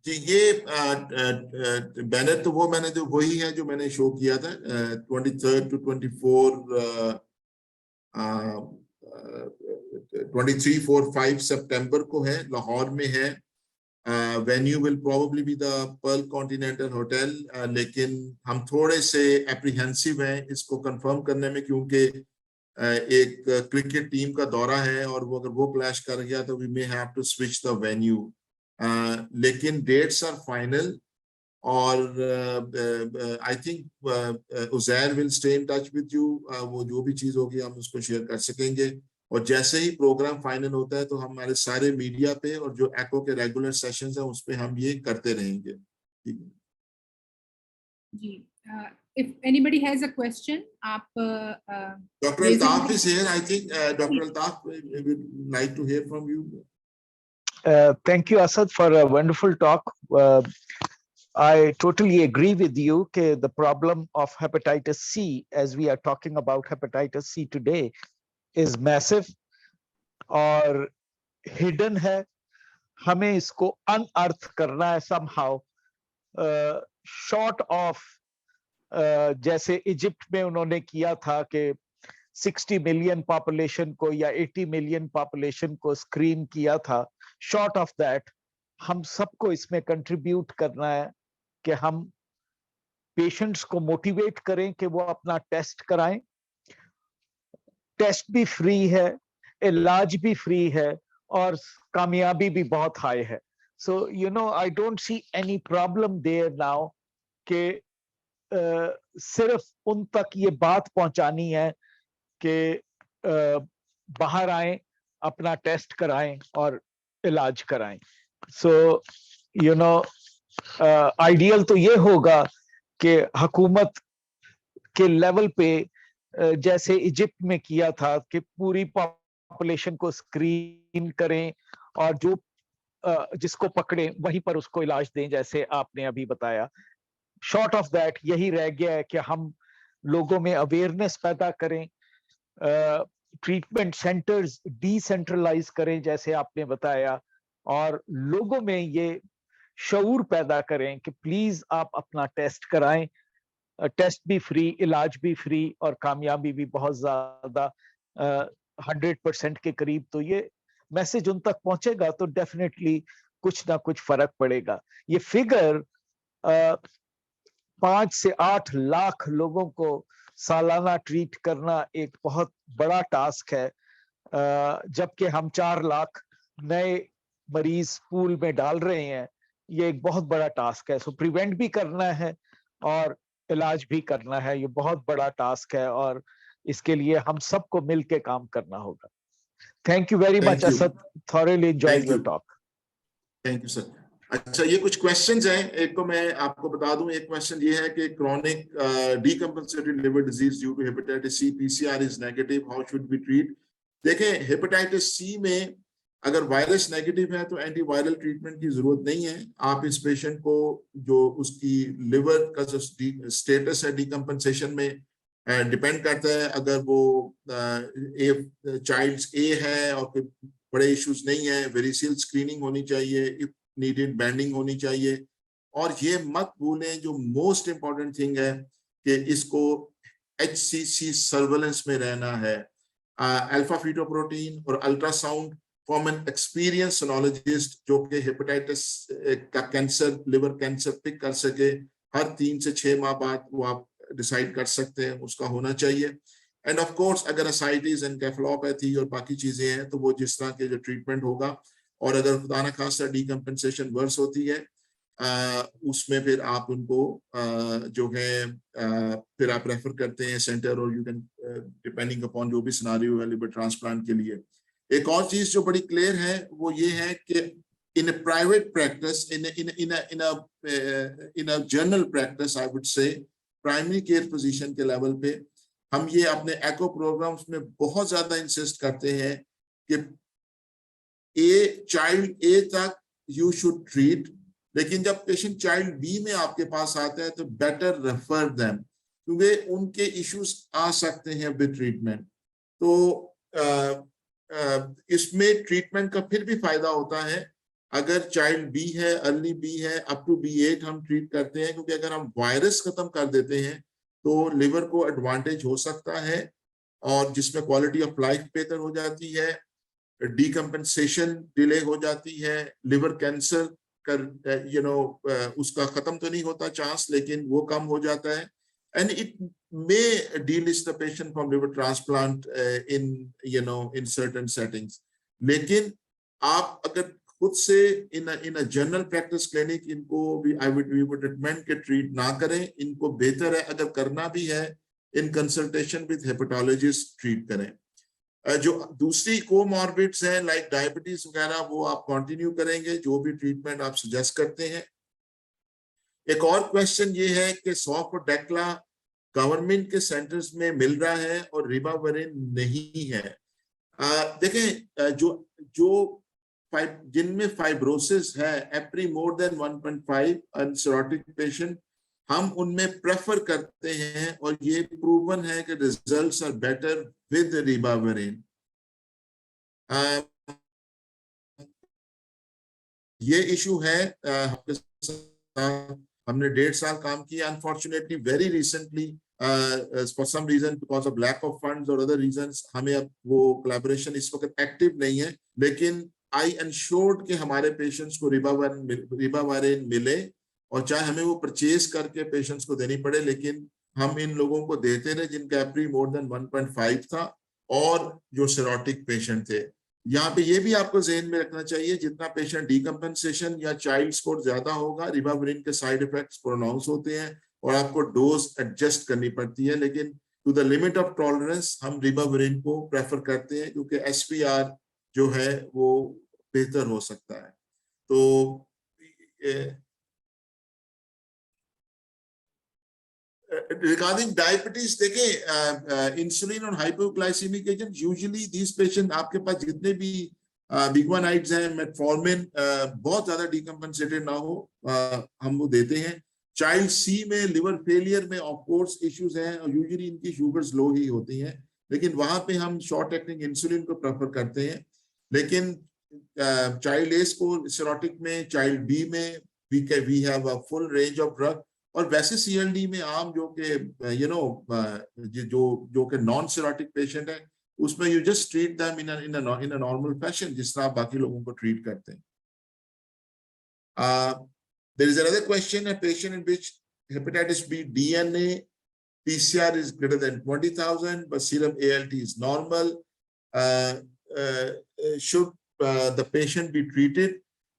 जी, ये बैनर तो वो मैंने जो वही है जो मैंने शो किया था 23 to 24 23, 4, 5 सितंबर को है, लाहौर में है. Venue will probably be the Perl continental hotel, लेकिन हम थोड़े से एप्रीहेंसिव हैं इसको कंफर्म करने में, क्योंकि एक क्रिकेट टीम का दौरा है और वो अगर वो क्लैश कर गया तो we may have to switch the venue. लेकिन डेट्स आर फाइनल और I think Uzair will stay in touch with you. वो जो भी चीज होगी हम उसको शेयर कर सकेंगे, और जैसे ही प्रोग्राम फाइनल होता है तो हमारे सारे मीडिया पे और जो एको के रेगुलर सेशंस हैं उस पे हम ये करते रहेंगे. ठीक है जी. if anybody has a question, आप Dr. Altaf is here. I think Dr. Altaf, we would like to hear from you. Thank you, Asad, for a wonderful talk. I totally agree with you that the problem of hepatitis C, as we are talking about hepatitis C today, is massive और hidden है. हमें इसको unearth करना है somehow. Short of जैसे Egypt में उन्होंने किया था कि 60 मिलियन पॉपुलेशन को या 80 मिलियन पॉपुलेशन को स्क्रीन किया था. शॉर्ट ऑफ दैट हम सबको इसमें कंट्रीब्यूट करना है कि हम पेशेंट्स को मोटिवेट करें कि वो अपना टेस्ट कराएं. टेस्ट भी फ्री है, इलाज भी फ्री है और कामयाबी भी बहुत हाई है. So you know I don't see any problem there now कि सिर्फ उन तक ये बात पहुंचानी है कि बाहर आए, अपना टेस्ट कराएं और इलाज कराएं. सो यू नो आइडियल तो ये होगा कि हुकूमत के लेवल पे जैसे इजिप्ट में किया था कि पूरी पॉपुलेशन को स्क्रीन करें और जो जिसको पकड़े वहीं पर उसको इलाज दें, जैसे आपने अभी बताया। शॉर्ट ऑफ दैट यही रह गया है कि हम लोगों में अवेयरनेस पैदा करें, ट्रीटमेंट सेंटर्स डिसेंट्रलाइज करें जैसे आपने बताया, और लोगों में ये शऊर पैदा करें कि प्लीज आप अपना टेस्ट कराएं। टेस्ट भी फ्री, इलाज भी फ्री, और कामयाबी भी बहुत ज्यादा 100% के करीब। तो ये मैसेज उन तक पहुंचेगा तो डेफिनेटली कुछ ना कुछ फर्क पड़ेगा। ये फिगर 5 से 8 लाख लोगों को सालाना ट्रीट करना एक बहुत बड़ा टास्क है, जबकि हम 4 लाख नए मरीज पूल में डाल रहे हैं। ये एक बहुत बड़ा टास्क है। सो प्रिवेंट भी करना है और इलाज भी करना है। ये बहुत बड़ा टास्क है और इसके लिए हम सबको मिलकर काम करना होगा। Thank you very much thank you, Asad, thoroughly enjoying thank you, your talk. Thank you sir. अच्छा, ये कुछ क्वेश्चंस हैं। एक तो मैं आपको बता दूं, एक क्वेश्चन ये है कि chronic decompensatory liver disease due to hepatitis C, PCR is negative, how should be treat? देखें, हेपेटाइटिस सी में अगर वायरस नेगेटिव है तो एंटीवायरल ट्रीटमेंट की जरूरत नहीं है। आप इस पेशेंट को, जो उसकी लिवर का जो स्टेटस है डीकंपनसेशन में, डिपेंड करता है। अगर वो चाइल्ड ए है और कोई बड़े इश्यूज नहीं है, वेरिसियल स्क्रीनिंग होनी चाहिए, इफ नीडेड बैंडिंग होनी चाहिए। और ये मत भूलें, जो मोस्ट इंपॉर्टेंट थिंग है, कि इसको HCC सर्वेलेंस में रहना है। अल्फा फीटोप्रोटीन और ultrasound from an experience sonologist जो कि हेपेटाइटिस का कैंसर, लिवर कैंसर पिक कर सके, हर 3 से 6 माह बाद वो आप डिसाइड कर सकते हैं, उसका होना चाहिए। एंड ऑफ कोर्स अगर असाइटिस एनकेफेलोपैथी और बाकी चीजें हैं तो वो जिस तरह के जो ट्रीटमेंट होगा, और अगर खुदा न खास्ता डीकंपनसेशन वर्स होती है उसमें फिर आप उनको जो है फिर आप रेफर करते हैं सेंटर, और यू कैन डिपेंडिंग अपॉन जो भी सिनारियो है लिवर ट्रांसप्लांट के लिए। एक और चीज जो बड़ी क्लियर है वो ये है कि in a private practice, in a general practice, I would say, primary care position के लेवल पे हम ये अपने एको प्रोग्राम्स में बहुत ज्यादा इंसिस्ट करते हैं कि चाइल्ड ए तक यू शुड ट्रीट, लेकिन जब पेशेंट चाइल्ड बी में आपके पास आता है तो बेटर रेफर देम, क्योंकि उनके इश्यूज आ सकते हैं विद ट्रीटमेंट। तो इसमें ट्रीटमेंट का फिर भी फायदा होता है अगर चाइल्ड बी है, अर्ली बी है, अप टू B8 हम ट्रीट करते हैं, क्योंकि अगर हम वायरस खत्म कर देते हैं तो लिवर को एडवांटेज हो सकता है, और जिसमें क्वालिटी ऑफ लाइफ बेहतर हो जाती है, डीकंपनसेशन डिले हो जाती है, लिवर कैंसर कर उसका खत्म तो नहीं होता चांस, लेकिन वो कम हो जाता है, and it may delist the patient from liver transplant in certain settings. लेकिन आप अगर खुद से in a general practice clinic इनको we would recommend कि ट्रीट ना करें। इनको बेहतर है अगर करना भी है in consultation with hepatologist treat करें। जो दूसरी कोमॉर्बिड्स हैं लाइक डायबिटीज वगैरह, वो आप कंटिन्यू करेंगे जो भी ट्रीटमेंट आप सजेस्ट करते हैं। एक और क्वेश्चन ये है कि सॉफ और डेक्ला गवर्नमेंट के सेंटर्स में मिल रहा है और रिबाविरिन नहीं है। देखें, जो जिनमें फाइब्रोसिस है एप्री मोर देन 1.5 अनसेरोटिक पेशेंट, हम उनमें प्रेफर करते हैं, और ये प्रूवन है कि results are better with ribavirin. ये इशू है आपके साथ हमने 1.5 साल काम किया। Unfortunately very recently for some reason, because of lack of funds और अदर रीजंस, हमें अब वो कोलैबोरेशन इस वक्त एक्टिव नहीं है, लेकिन आई एंश्योर्ड कि हमारे पेशेंट्स को रिबाविरिन मिले, और चाहे हमें वो परचेज करके पेशेंट्स को देनी पड़े, लेकिन हम इन लोगों को देते रहे जिनका एप्री मोर देन 1.5 था और जो सेरोटिक पेशेंट थे। यहाँ पे ये भी आपको ज़हन में रखना चाहिए, जितना पेशेंट डीकंपनसेशन या चाइल्ड स्कोर ज्यादा होगा, रिबाविरिन के साइड इफेक्ट्स प्रोनाउंस होते हैं और आपको डोज एडजस्ट करनी पड़ती है, लेकिन to the limit of tolerance हम रिबाविरिन को प्रेफर करते हैं, क्योंकि SPR जो है वो बेहतर हो सकता है। तो regarding diabetes, देखें इंसुलिन और हाइपोग्लाइसीमिक एजेंट, यूजुअली दीस पेशेंट, आपके पास जितने भी बिगवानाइड्स हैं, मेटफॉर्मिन बहुत ज्यादा डिकम्पनसेटेड ना हो हम वो देते हैं। चाइल्ड सी में लिवर फेलियर में ऑफ कोर्स इश्यूज हैं और यूजुअली इनकी शुगर्स लो ही होती हैं, लेकिन वहां पे हम शॉर्ट एक्टिंग इंसुलिन को प्रेफर करते हैं। लेकिन चाइल्ड ए को सिरोटिक में, चाइल्ड बी में we have a full range of drug. और वैसे सीएलडी में आम जो कि जो कि नॉन सिरोटिक पेशेंट है, उसमें you just treat them in a normal fashion, जिस तरह आप बाकी लोगों को ट्रीट करते हैं। There is another question: a patient in which hepatitis B DNA PCR is greater than 20,000 but serum ALT is normal, should the patient be treated?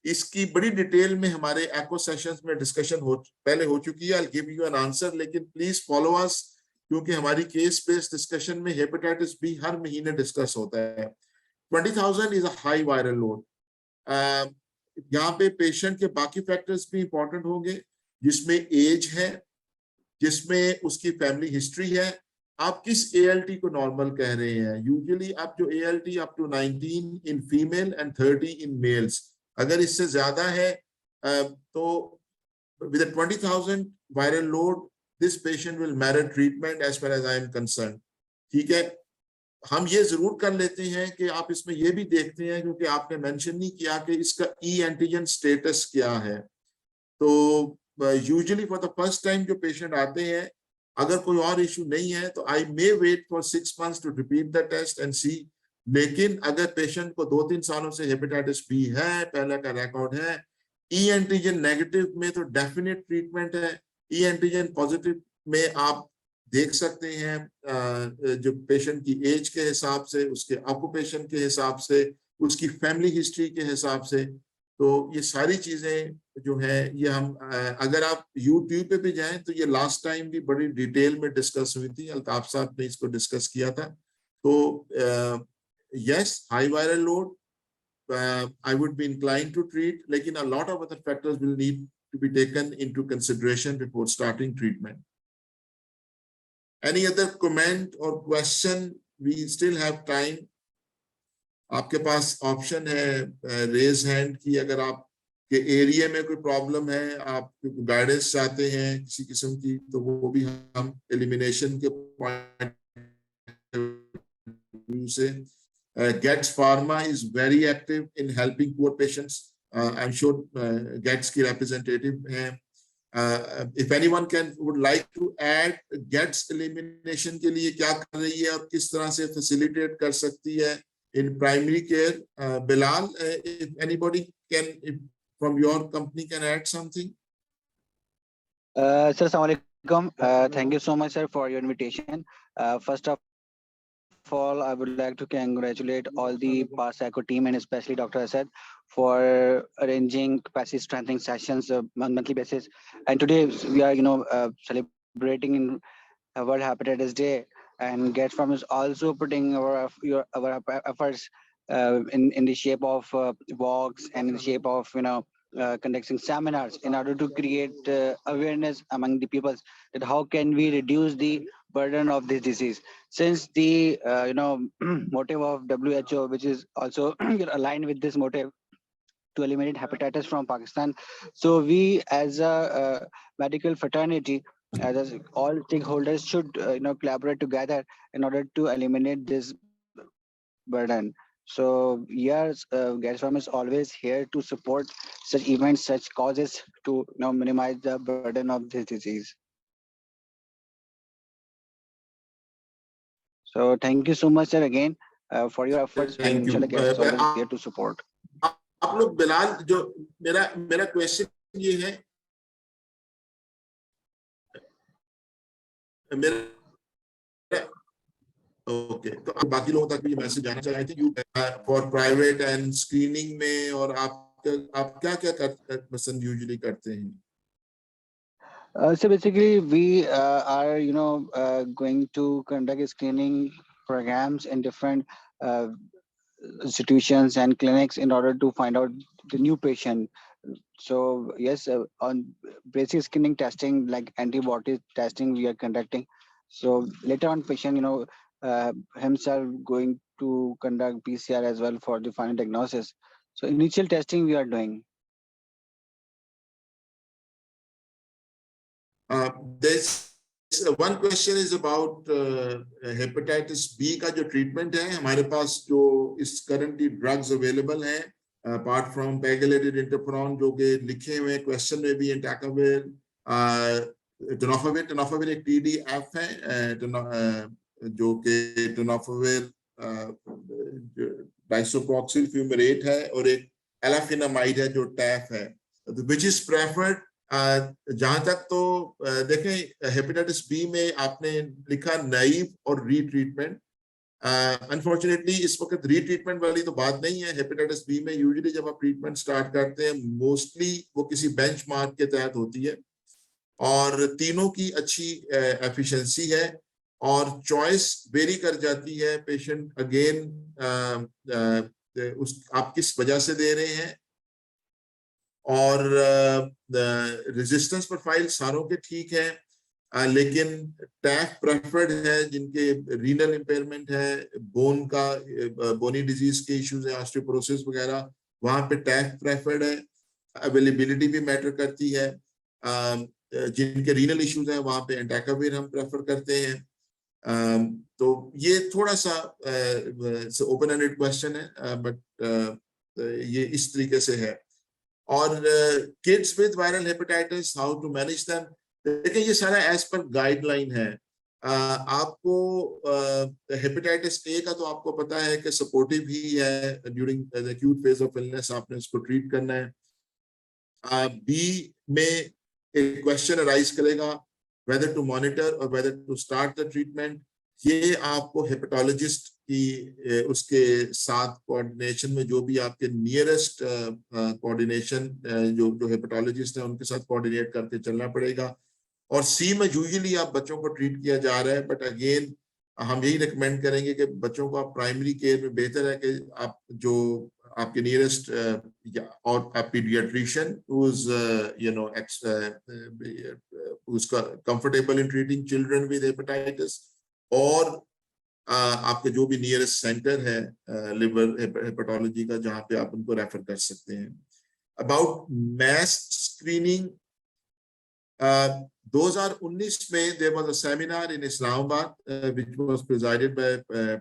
इसकी बड़ी डिटेल में हमारे एको सेशंस में डिस्कशन पहले हो चुकी है। I'll give you an answer, लेकिन प्लीज फॉलो अस, क्योंकि हमारी केस बेस्ड डिस्कशन में हेपेटाइटिस बी हर महीने डिस्कस होता है। 20,000 is a high viral load. यहाँ पे पेशेंट के बाकी फैक्टर्स भी इंपॉर्टेंट होंगे, जिसमें एज है, जिसमें उसकी फैमिली हिस्ट्री है, आप किस एएलटी को नॉर्मल कह रहे हैं। यूजुअली आप जो ALT up to 19 in female and 30 in males, अगर इससे ज्यादा है तो with 20,000 viral load this patient will merit treatment as far as I am concern. ठीक है, हम ये जरूर कर लेते हैं कि आप इसमें ये भी देखते हैं, क्योंकि आपने मेंशन नहीं किया कि इसका ई एंटीजन स्टेटस क्या है। तो usually for the first time जो पेशेंट आते हैं, अगर कोई और इशू नहीं है तो I may wait for 6 months to repeat the test and C. लेकिन अगर पेशेंट को 2-3 सालों से हेपेटाइटिस बी है, पहले का रिकॉर्ड है, ई एंटीजन नेगेटिव में तो डेफिनेट ट्रीटमेंट है। ई एंटीजन पॉजिटिव में आप देख सकते हैं जो पेशेंट की एज के हिसाब से, उसके ऑक्यूपेशन के हिसाब से, उसकी फैमिली हिस्ट्री के हिसाब से। तो ये सारी चीजें जो है ये हम अगर आप यूट्यूब पे भी जाएं तो ये लास्ट टाइम भी बड़ी डिटेल में डिस्कस हुई थी, अल्ताफ साहब ने इसको डिस्कस किया था। तो yes, high viral load I would be inclined to treat, लेकिन a lot of other factors will need to be taken into consideration before starting treatment. Any other comment or question? We still have time. आपके पास option है raise hand की, अगर आप के area में कोई problem है, आप गाइडेंस चाहते हैं किसी किस्म की, तो वो भी हम एलिमिनेशन के पॉइंट से Gets Pharma is very active in helping poor patients. I'm sure Gets की representative हैं. If anyone would like to add, Gets elimination के लिए क्या कर रही है और किस तरह से facilitate कर सकती है in primary care? Bilal, if anybody from your company can add something. Sir, Assalamu alaikum. Thank you so much, sir, for your invitation. First of all, I would like to congratulate all the PARSA ECHO team and especially Dr. Asad for arranging capacity strengthening sessions on monthly basis. And today we are, celebrating in World Hepatitis Day, and Get From is also putting our efforts in the shape of walks and in the shape of conducting seminars in order to create awareness among the people that how can we reduce the burden of this disease. Since the motive of WHO, which is also aligned with this motive to eliminate hepatitis from Pakistan, so we as a medical fraternity, as all stakeholders should collaborate together in order to eliminate this burden. So yes, Gas Farm is always here to support such events, such causes to minimize the burden of this disease. So thank you so much, sir, again for your efforts. Thank you. Gas is always here to support. आप लोग बिलाल, जो मेरा question ये है, okay, तो आप बाकी लोगों तक भी ये मैसेज जाना चाहिए कि फॉर प्राइवेट एंड स्क्रीनिंग में, और आप क्या पसंद यूजुअली करते हैं? So basically, we are going to conduct screening programs in different institutions and clinics in order to find out the new patient. So yes, on basic screening testing like antibody testing we are conducting. So later on patient, himself going to conduct PCR as well for the final diagnosis. So initial testing we are doing. There's one question is about hepatitis B का जो treatment है हमारे पास जो इस currently drugs available हैं apart from pegylated interferon जो के लिखे हुए question में भी entecavir tenofovir एक TDF है जो के tenofovir disoproxyl fumarate है और एक alafenamide है जो TAF है, which is preferred. जहां तक तो देखें हेपेटाइटिस बी में आपने लिखा नाइव और रीट्रीटमेंट, अनफॉर्चुनेटली इस वक्त रीट्रीटमेंट वाली तो बात नहीं है। हेपेटाइटिस बी में यूजुअली जब आप ट्रीटमेंट स्टार्ट करते हैं मोस्टली वो किसी बेंचमार्क के तहत होती है और तीनों की अच्छी एफिशिएंसी है और चॉइस वेरी कर जाती है। पेशेंट अगेन उस आप किस वजह से दे रहे हैं और रेजिस्टेंस प्रोफाइल सारों के ठीक है, लेकिन टैफ प्रेफर्ड है जिनके रीनल इंपेयरमेंट है, बोनी डिजीज के इश्यूज है, ऑस्टियोपोरोसिस वगैरह, वहां पे टैफ प्रेफर्ड है। अवेलेबिलिटी भी मैटर करती है। जिनके रीनल इश्यूज हैं वहां पे एंटाकाविर हम प्रेफर करते हैं। तो ये थोड़ा सा ओपन एंडेड क्वेश्चन है, बट ये इस तरीके से है। और kids with viral hepatitis how to manage them, देखिए ये सारा एज पर गाइडलाइन है। आपको हेपेटाइटिस ए का तो आपको पता है कि सपोर्टिव ही है, during the acute phase of illness आपने उसको ट्रीट करना है। बी में एक क्वेश्चन अराइज करेगा वेदर टू मॉनिटर और whether to start the treatment. ये आपको हेपेटोलॉजिस्ट की उसके साथ कोऑर्डिनेशन में जो भी आपके नियरेस्ट कोऑर्डिनेशन जो हेपेटोलॉजिस्ट है उनके साथ कोऑर्डिनेट करके चलना पड़ेगा। और सी में यूजुअली आप बच्चों को ट्रीट किया जा रहा है, बट अगेन हम यही रिकमेंड करेंगे कि बच्चों को आप प्राइमरी केयर में बेहतर है कि आप जो आपके नियरेस्ट और पीडियाट्रिशियन उसका comfortable in treating children with hepatitis, और आपके जो भी नियरेस्ट सेंटर है लिवर हेपेटोलॉजी का जहां पे आप उनको रेफर कर सकते हैं। अबाउट मास स्क्रीनिंग, 2019 में there was a seminar in Islamabad which was presided by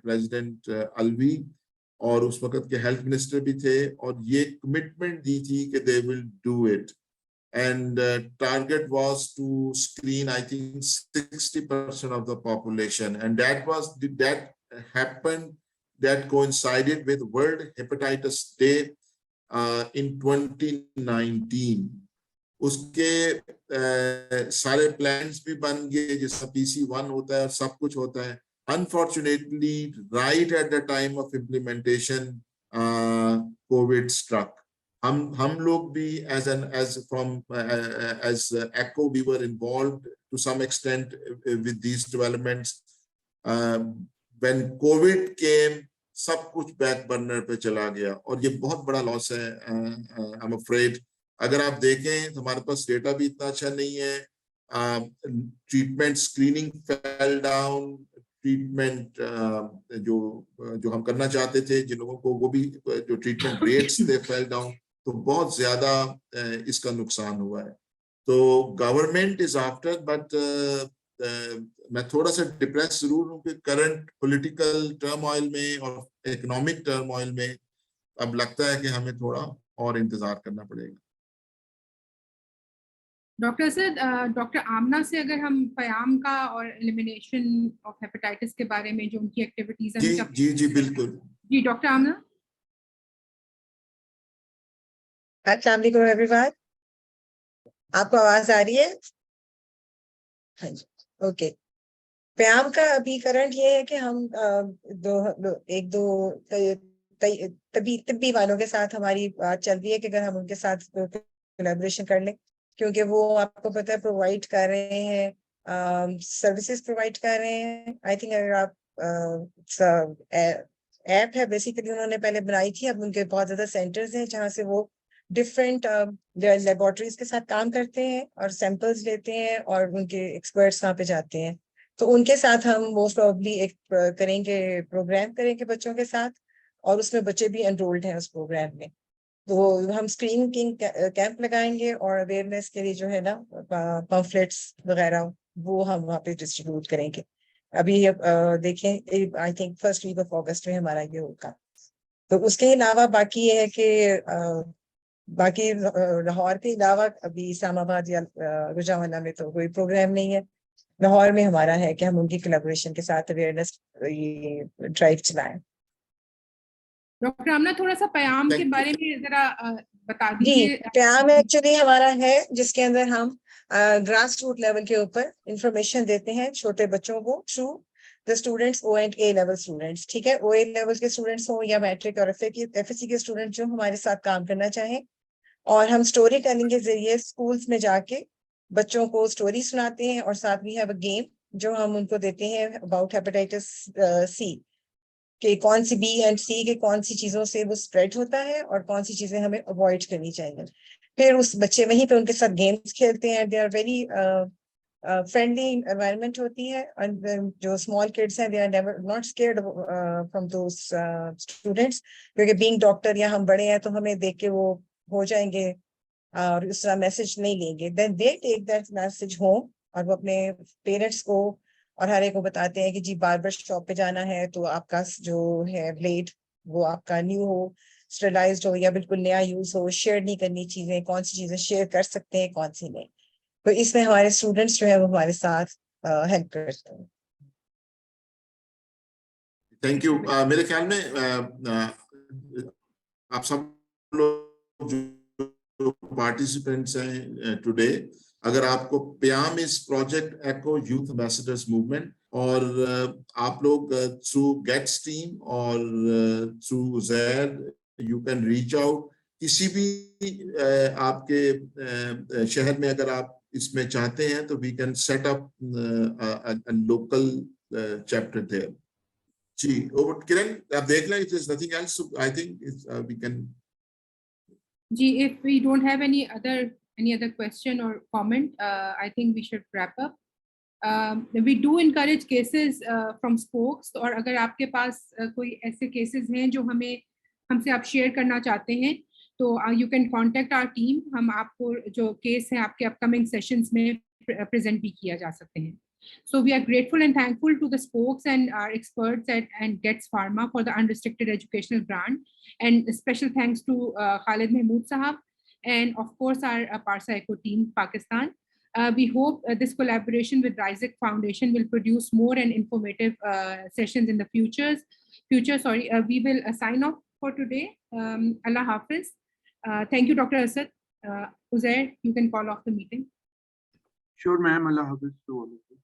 President Alvi, और उस वक्त के हेल्थ मिनिस्टर भी थे और ये कमिटमेंट दी थी कि they will do it, and target was to screen I think 60% of the population, and that happened, that coincided with World Hepatitis Day in 2019. उसके सारे प्लान्स भी बन गए जिसका PC1 होता है और सब कुछ होता है। Unfortunately, right at the time of implementation, COVID struck. हम लोग भी as ECHO we were involved to some extent with these developments. When COVID came, सब कुछ बैक बर्नर पे चला गया और ये बहुत बड़ा लॉस है। I'm afraid अगर आप देखें तो हमारे पास डेटा भी इतना अच्छा नहीं है। Treatment screening fell down, treatment जो हम करना चाहते थे जिन लोगों को, वो भी जो ट्रीटमेंट रेट्स थे फेल डाउन, तो बहुत ज्यादा इसका नुकसान हुआ है। तो गवर्नमेंट इज आफ्टर, बट मैं थोड़ा सा डिप्रेस जरूर हूँ कि करंट पॉलिटिकल टर्मोइल में और इकोनॉमिक टर्मोइल में अब लगता है कि हमें थोड़ा और इंतजार करना पड़ेगा। डॉक्टर असद, डॉक्टर आमना से अगर हम क़याम का और एलिमिनेशन ऑफ हेपेटाइटिस के बारे में जो उनकी एक्टिविटीज हैं। जी बिल्कुल। जी डॉक्टर आमना। अस्सलाम वालेकुम एवरीवन, आपको आवाज आ रही है? हाँ जी, ओके। क़याम का अभी करंट ये है कि हम एक दो तबी वालों के साथ हमारी बात चल रही है कि अगर हम उनके साथ कोलैबोरेशन कर लें, क्योंकि वो आपको पता है प्रोवाइड कर रहे हैं, सर्विसेज प्रोवाइड कर रहे हैं। आई थिंक अगर आप ऐप है बेसिकली उन्होंने पहले बनाई थी, अब उनके बहुत ज्यादा सेंटर्स हैं जहाँ से वो डिफरेंट लेबोरेटरीज के साथ काम करते हैं और सैंपल्स लेते हैं और उनके एक्सपर्ट्स वहाँ पे जाते हैं। तो उनके साथ हम मोस्ट प्रॉब्ली एक करेंगे, प्रोग्राम करेंगे बच्चों के साथ, और उसमें बच्चे भी एनरोल्ड हैं उस प्रोग्राम में। तो हम स्क्रीनिंग कैंप लगाएंगे और अवेयरनेस के लिए जो है ना पम्फलेट्स वगैरह वो हम वहाँ पे डिस्ट्रीब्यूट करेंगे। अभी देखें, I think first week of August में हमारा ये होगा। तो उसके अलावा बाकी ये है कि बाकी लाहौर के अलावा अभी इस्लामाबाद या रुजावाना में तो कोई प्रोग्राम नहीं है। लाहौर में हमारा है कि हम उनकी कोलैबोरेशन के साथ अवेयरनेस ये ड्राइव चलाएं। डॉक्टर आमना, थोड़ा सा प्याम के Thank you. बारे में जरा बता जी, दीजिए। प्याम एक्चुअली हमारा है जिसके अंदर हम ग्रास रूट लेवल के ऊपर इंफॉर्मेशन देते हैं छोटे बच्चों को through the students, O and A level students. ठीक है, ओ ए लेवल के स्टूडेंट्स हो या मैट्रिक और एफएससी के स्टूडेंट जो हमारे साथ काम करना चाहें, और हम स्टोरी टेलिंग के जरिए स्कूल्स में जाके बच्चों को स्टोरी सुनाते हैं, और साथ भी हैव अ गेम जो हम उनको देते हैं अबाउट हेपेटाइटिस सी, कि कौन सी बी एंड सी के कौन सी चीजों से वो स्प्रेड होता है और कौन सी चीजें हमें अवॉइड करनी चाहिए। फिर उस बच्चे वहीं पे उनके साथ गेम्स खेलते हैं। They are very friendly environment होती है, and जो स्मॉल किड्स हैं they are never not scared from those students, क्योंकि बीइंग डॉक्टर या हम बड़े हैं तो हमें देख के वो हो जाएंगे और उस तरह मैसेज नहीं लेंगे। Then they take that message home और वो अपने पेरेंट्स को और हर एक को बताते हैं कि जी बार्बर शॉप पे जाना है तो आपका जो है ब्लेड वो आपका न्यू हो, स्टेरलाइज्ड हो या बिल्कुल नया यूज हो, शेयर नहीं करनी चीजें, कौन सी चीजें शेयर कर सकते हैं कौन सी नहीं। तो इसमें हमारे स्टूडेंट्स जो है वो हमारे साथ हेल्प करते हैं। Thank you. मेरे ख्याल में आप सब लोग जो पार्टिसिपेंट्स हैं टुडे, अगर आपको प्याम इस project echo youth ambassadors movement, और आप लोग थ्रू गेट्स टीम और थ्रू ज़ैर यू कैन रीच आउट किसी भी आपके शहर में अगर आप इसमें चाहते हैं तो we can set up local chapter there. जी, ओवर किरण, आप देख लें, it is nothing else, I think we can. जी, if we don't have any other question or comment, I think we should wrap up. We do encourage cases from spokes, और अगर आपके पास कोई ऐसे cases हैं जो हमसे आप शेयर करना चाहते हैं तो you can contact our team. हम आपको जो केस है आपके upcoming sessions में present भी किया जा सकते हैं. So we are grateful and thankful to the spokes and our experts and Gets Pharma for the unrestricted educational grant, and special thanks to Khalid Mahmood Sahab, and of course our Parsa Eco team Pakistan. We hope this collaboration with Risec Foundation will produce more and informative sessions in the future. We will sign off for today. Allah Hafiz. Thank you, Dr. Asad. Uzair, you can call off the meeting. Sure, ma'am. Allah Hafiz to all of you.